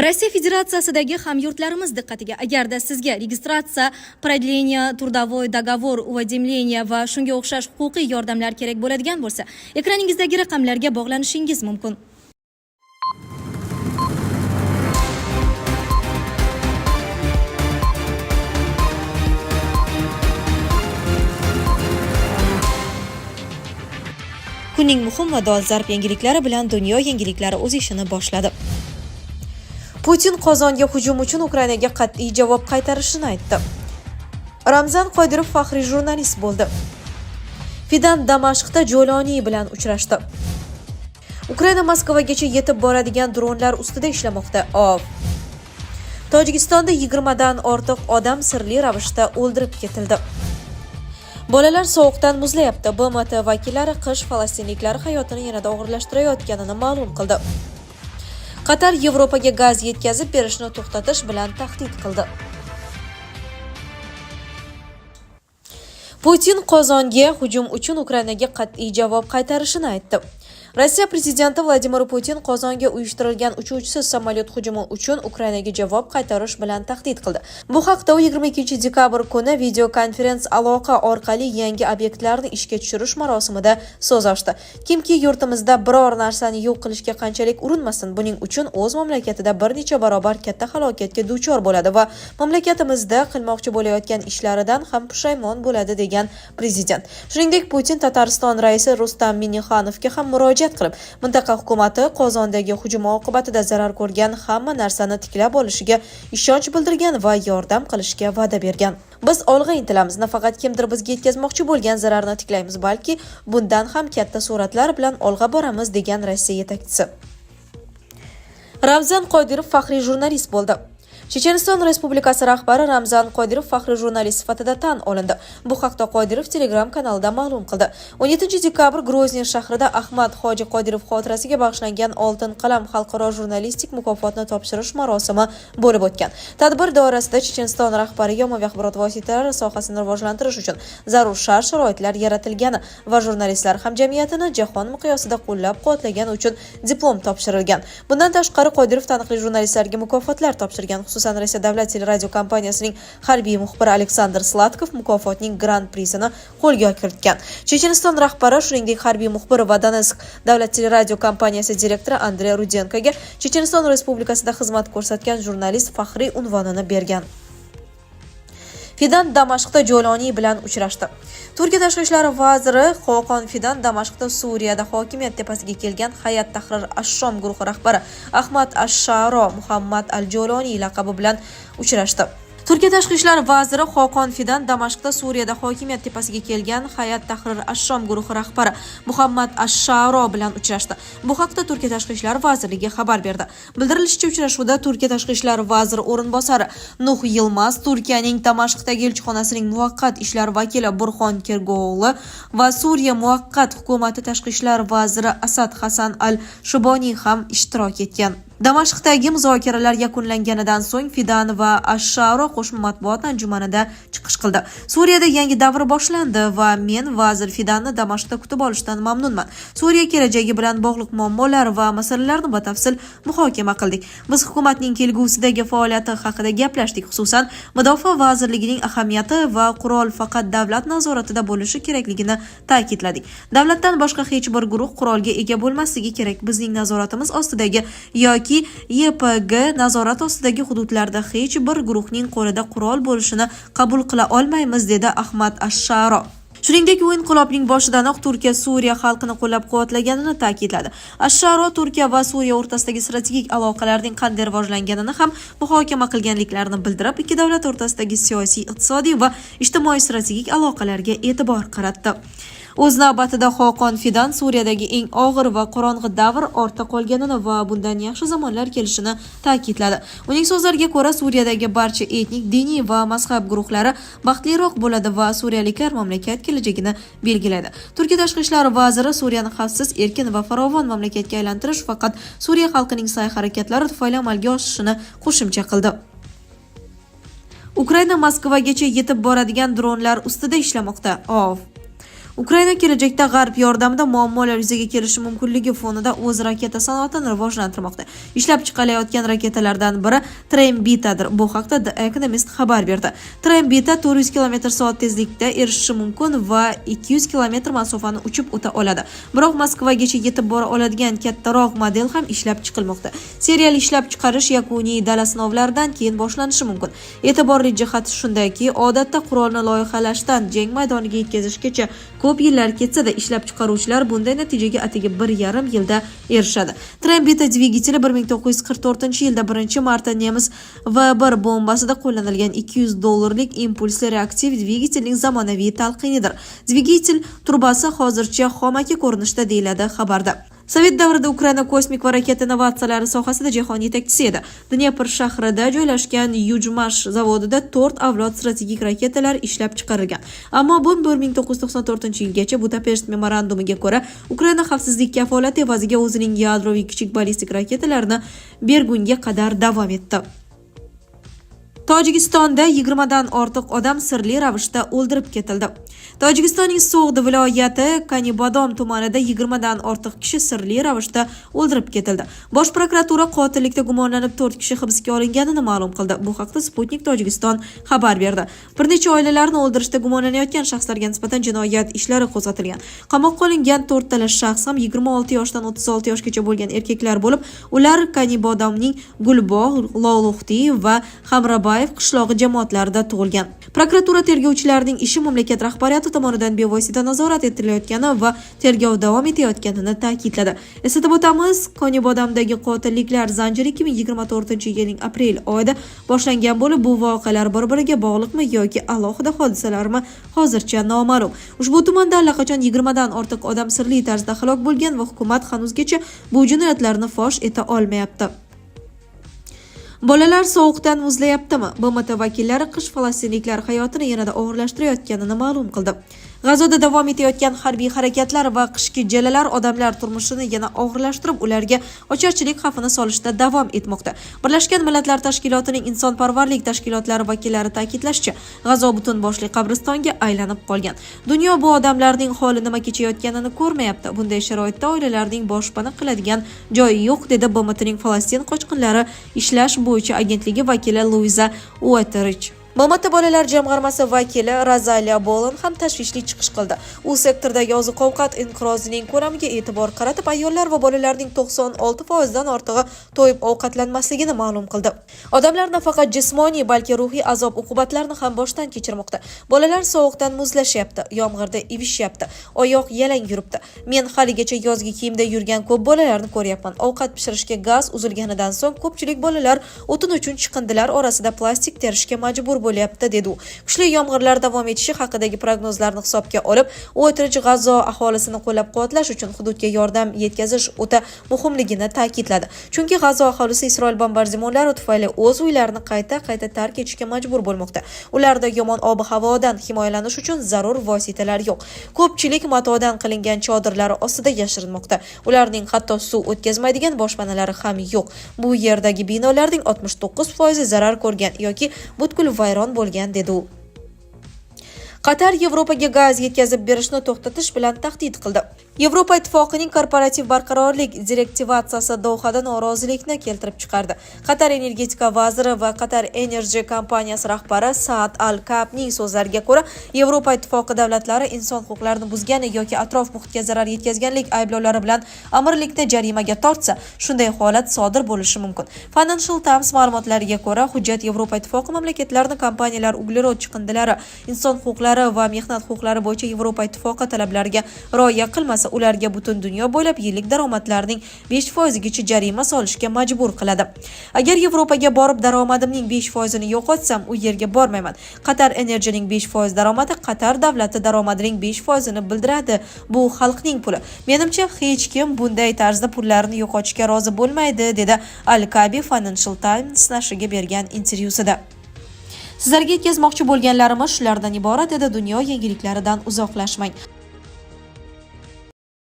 Rossiya Federatsiyasidagi hamyurtlarimiz diqqatiga, agarda sizga registratsiya, продление, трудовой договор, уведомление va shunga o'xshash huquqiy yordamlar kerak bo'ladigan bo'lsa, ekraningizdagi raqamlarga bog'lanishingiz mumkin. Kunning muhim va dolzarb yangiliklari bilan dunyo yangiliklari o'z ishini boshladi. Putin Qozonga hujum uchun Ukrainaga qat'iy javob qaytarishini aytdi. Ramzan Qodirov faxriy jurnalist bo'ldi. Fidan Damashqda Jo'loniy bilan uchrashdi. Ukraina Moskvagacha yetib boradigan dronlar ustida ishlamoqda. Tojikistonda 20 dan ortiq odam sirli ravishda o'ldirib ketildi. Bolalar sovuqdan muzlayapti. BMT vakillari qish falastinliklar hayotini yanada og'irlashtirayotganini ma'lum qildi. Qatar Yevropaga gaz yetkazib berishni to'xtatish bilan tahdid qildi. Putin Qozonga hujum uchun Ukrainaga qat'iy javob qaytarishini aytdi. Rossiya prezidenti Vladimir Putin Qozonga uyushtirilgan uchuvchisiz samolyot hujumi uchun Ukrainaga javob qaytarish bilan tahdid qildi. Bu haqda 22-dekabr kuni videokonferens aloqa orqali yangi obyektlarni ishga tushirish marosimida so'z ochdi. Kimki yurtimizda biror narsani yo'q qilishga qanchalik urinmasin, buning uchun o'z mamlakatida bir necha barobar katta halokatga duchor bo'ladi va mamlakatimizda qilmoqchi bo'layotgan ishlaridan ham pushaymon bo'ladi degan prezident. Shuningdek, Putin Tatariston raisi Rustam Minnixanovga ham murojaat qilib, mintaqa hukumati Qozondagi hujum oqibatida zarar ko'rgan hamma narsani tiklab olishiga ishonch bildirgan va yordam qilishga va'da bergan. Biz olg'a intilamiz, nafaqat kimdir bizga yetkazmoqchi bo'lgan zararni tiklaymiz, balki bundan ham katta suratlar bilan olg'a boramiz degan Rossiya yetakchisi. Ramzan Qodirov faxriy jurnalist bo'ldi. Checheniston Respublikasi rahbari Ramzan Qodirov faxriy jurnalist sifatida tan olindi. Bu haqda Qodirov Telegram kanalida ma'lum qildi. 17-dekabr Grozniy shahrida Ahmad Hoji Qodirov xotirasiga bag'ishlangan Oltin qalam xalqaro jurnalistik mukofotni topshirish marosimi bo'lib o'tgan. Tadbir doirasida Checheniston rahbariga ommaviy axborot vositalari sohasini rivojlantirish uchun zarur shart-sharoitlar yaratilgani va jurnalistlar hamjamiyatini jahon miqyosida qo'llab-quvvatlagani uchun diplom topshirilgan. Bundan tashqari Qodirov taniqli jurnalistlarga mukofotlar topshirgan. Xususan, Rossiya davlat teleradio kompaniyasining harbiy muxbiri Aleksandr Sladkov mukofotning Grand Prisini qo'lga kiritgan. Checheniston rahbari, shuningdek, harbiy muxbir va Donetsk davlat teleradio kompaniyasi direktori Andrey Rudenkoga Checheniston Respublikasida xizmat ko'rsatgan jurnalist faxriy unvonini bergan. Fidan Damashqda Jo'loniy bilan uchrashdi. Turkiya tashqi ishlar vaziri Xoqon Fidan Damashqda Suriyada hokimiyat tepasiga kelgan Hayat Tahrir ash-Shom guruhi rahbari Ahmad ash-Sharo Muhammad al-Jo'loniy laqabi bilan uchrashdi. Turkiya tashqi ishlar vaziri Xoqon Fidan Damashqda Suriyada hokimiyat tepasiga kelgan Hayat Tahrir ash-Shom guruhi rahbari Muhammad ash-Sharo bilan uchrashdi. Bu haqda Turkiya tashqi ishlar vazirligi xabar berdi. Bildirilishicha, uchrashuvda Turkiya tashqi ishlar vaziri o'rinbosari Nuh Yilmaz, Turkiyaning Damashqdagi elchixonasining muvaqqat ishlar vakili Burxon Kergo'g'li va Suriya muvaqqat hukumati tashqi ishlar vaziri Asad Hasan al-Shuboniy ham ishtirok etgan. Damashqdagi muzokaralar yakunlanganidan so'ng Fidan va ash-Sharo qo'shma matbuot anjumanida chiqish qildi. Suriyada yangi davr boshlandi va men vazir Fidanni Damashqda kutib olishdan mamnunman. Suriya kelajagi bilan bog'liq muammolar va masalalarni batafsil muhokama qildik. Biz hukumatning kelgusidagi faoliyati haqida gaplashdik. Xususan, Mudofaa vazirligining ahamiyati va qurol faqat davlat nazoratida bo'lishi kerakligini ta'kidladik. Davlatdan boshqa hech bir guruh qurolga ega bo'lmasligi kerak. Bizning nazoratimiz ostidagi yoki YPG nazorat ostidagi hududlarda hech bir guruhning qo'lida qurol bo'lishini qabul qila olmaymiz, dedi Ahmad ash-Sharo. Shuningdek, u inqilobning boshidanoq Turkiya Suriya xalqini qo'llab-quvvatlaganini ta'kidladi. Ash-Sharo Turkiya va Suriya o'rtasidagi strategik aloqalarning qanday rivojlanganini ham muhokama qilganliklarini bildirib, ikki davlat o'rtasidagi siyosiy, iqtisodiy va ijtimoiy strategik aloqalarga e'tibor qaratdi. O'z navbatida Xoqon Fidan Suriyadagi eng og'ir va qorong'u davr ortda qolganini va bundan yaxshi zamonlar kelishini ta'kidladi. Uning so'zlariga ko'ra, Suriyadagi barcha etnik, diniy va mazhab guruhlari baxtliroq bo'ladi va suriyaliklar mamlakat kelajagini belgilaydi. Turkiya tashqi ishlar vaziri Suriyani xavfsiz, erkin va farovon mamlakatga aylantirish faqat Suriya xalqining sa'y-harakatlari tufayli amalga oshishini qo'shimcha qildi. Ukraina Moskvagacha yetib boradigan dronlar ustida ishlamoqda. Ukraina kelajakda G'arb yordamida muammolar yuzaga kelishi mumkinligi fonida o'z raketa sanoatini rivojlantirmoqda. Ishlab chiqarilayotgan raketalardan biri Trembitadir. Bu haqda The Economist xabar berdi. Trembita 400 km/soat tezlikda erishishi mumkin va 200 km masofani uchib o'ta oladi. Biroq Moskvagacha yetib bora oladigan kattaroq model ham ishlab chiqilmoqda. Seriyali ishlab chiqarish yakuniy dala sinovlaridan keyin boshlanishi mumkin. E'tiborli jihati shundaki, odatda qurolni loyihalashdan jang maydoniga yetkazishgacha ko'p yillar ketsa-da, ishlab chiqaruvchilar bunday natijaga atigi 1,5 yilda erishadi. Trembita dvigateli 1944-yilda 1-marta nemis V1 bombasida qo'llanilgan $200 impulsli reaktiv dvigatelning zamonaviy talqinidir. Dvigatel turbasi hozircha xomaki ko'rinishda deyiladi xabarda. Sovet davrida Ukraina kosmik va raketa innovatsiyalari sohasida jahon yetakchisi edi. Dnepr shahrida joylashgan Yujmash zavodida 4 avlod strategik raketalar ishlab chiqarilgan. Ammo bu 1994-yilgacha Budapesht memorandumiga ko'ra Ukraina xavfsizlik kafolati evaziga o'zining yadroviy kichik ballistik raketalarini bergunga qadar davom etdi. Tojikistonda 20 dan ortiq odam sirli ravishda o'ldirib ketildi. Tojikistonning So'g'di viloyati Kanibodom tumanida 20 dan ortiq kishi sirli ravishda o'ldirib ketildi. Bosh prokuratura qotillikda gumonlanib 4 kishi hibsga olinganini ma'lum qildi. Bu haqda Sputnik Tojikiston xabar berdi. Bir necha oilalarni o'ldirishda gumonlanayotgan shaxslarga nisbatan jinoyat ishlari qo'zg'atilgan. Qamoqqa olingan 4 tala shaxs ham 26 yoshdan 36 yoshgacha bo'lgan erkaklar bo'lib, ular Kanibodomning Gulbog', Loluxti va Hamrabayev qishlog'i jamoatlarida tug'ilgan. Prokuratura tergovchilarining ishi mamlakat rahbariyati tomonidan bevosita nazorat etilayotgani va tergov davom etayotganini ta'kidladi. Eslatib o'tamiz, Konibodamdagi qotilliklar zanjiri 2024-yilning aprel oyida boshlangan bo'lib, bu voqealar bir-biriga bog'liqmi yoki alohida hodisalarmi hozircha noma'lum. Ushbu tumanda allaqachon 20 dan ortiq odam sirli tarzda halok bo'lgan va hukumat hanuzgacha bu jinoyatlarni fosh eta olmayapti. Bolalar sovuqdan muzlayaptimi? BMT vakillari qish falastinliklar hayotini yanada og'irlashtirayotganini ma'lum qildi. G'azoda davom etayotgan harbiy harakatlar va qishki jalalar odamlar turmushini yana og'irlashtirib, ularga ocharchilik xavfini solishda davom etmoqda. Birlashgan Millatlar Tashkilotining insonparvarlik tashkilotlari vakillari ta'kidlashicha, G'azo butun boshli qabristonga aylanib qolgan. Dunyo bu odamlarning holi nima kechayotganini ko'rmayapti. Bunday sharoitda oilalarning boshpana qiladigan joyi yo'q, dedi BMTning Falastin qochqinlari ishlash bo'yicha agentligi vakili Luiza Ueterich. BMT bolalar jamg'armasi vakili Rosalia Bolan ham tashvishli chiqish qildi. U sektordagi oziq-ovqat inqirozining ko'lamiga e'tibor qaratib, ayollar va bolalarning 96% dan ortig'i to'yib ovqatlanmasligini ma'lum qildi. Odamlar nafaqat jismoniy, balki ruhiy azob-uqubatlarni ham boshdan kechirmoqda. Bolalar sovuqdan muzlashyapti, yomg'irda ivishyapti, oyoq yalang yuribdi. Men haligacha yozgi kiyimda yurgan ko'p bolalarni ko'ryapman. Ovqat pishirishga gaz uzilganidan so'ng ko'pchilik bolalar o'tin uchun chiqindilar orasida plastik terishga majbur bo'lyapti, dedi u. Kuchli yomg'irlar davom etishi haqidagi prognozlarni hisobga olib, O'tirich G'azo aholisini qo'llab-quvvatlash uchun hududga yordam yetkazish o'ta muhimligini ta'kidladi. Chunki G'azo aholisi Isroil bombardimonlari tufayli o'z uylarini qayta tark etishga majbur bo'lmoqda. Ularda yomon ob-havodan himoyalanish uchun zarur vositalar yo'q. Ko'pchilik matodan qilingan chodirlar ostida yashirinmoqda. Ularning hatto suv o'tkazmaydigan boshpanalari ham yo'q. Bu yerdagi binolarning 69% zarar ko'rgan yoki butkul vayron bo'lgan, dedi u. Qatar Yevropaga gaz yetkazib berishni to'xtatish bilan tahdid qildi. Yevropa ittifoqining korporativ barqarorlik direktivatsiyasi Dohada norozilikni keltirib chiqardi. Qatar energetika vaziri va Qatar Energy kompaniyasi rahbari Saad Al-Kabning so'zlariga ko'ra, Yevropa ittifoqi davlatlari inson huquqlarini buzgani yoki atrof muhitga zarar yetkazganlik ayblovlari bilan amirlikda jarimaga tortsa, shunday holat sodir bo'lishi mumkin. Financial Times ma'lumotlariga ko'ra, hujjat Yevropa ittifoqi mamlakatlarini kompaniyalar uglerod chiqindilari, inson huquqlari va mehnat huquqlari bo'yicha Yevropa ittifoqi talablariga rioya qilmasa, ularga butun dunyo bo'ylab yillik daromadlarining 5% gacha jarima solishga majbur qiladi. Agar Yevropaga borib daromadimning 5% ni yo'qotsam, u yerga bormayman. Qatar Energy'ning 5% daromadi Qatar davlati daromadining 5% ni bildiradi. Bu xalqning puli. Menimcha, hech kim bunday tarzda pullarini yo'qotishga rozi bo'lmaydi, dedi Al-Kabi Financial Times nashriga bergan intervyusida. Sizlarga yetkazmoqchi bo'lganlarimiz shulardan iborat edi. Dunyo yangiliklaridan uzoqlashmang.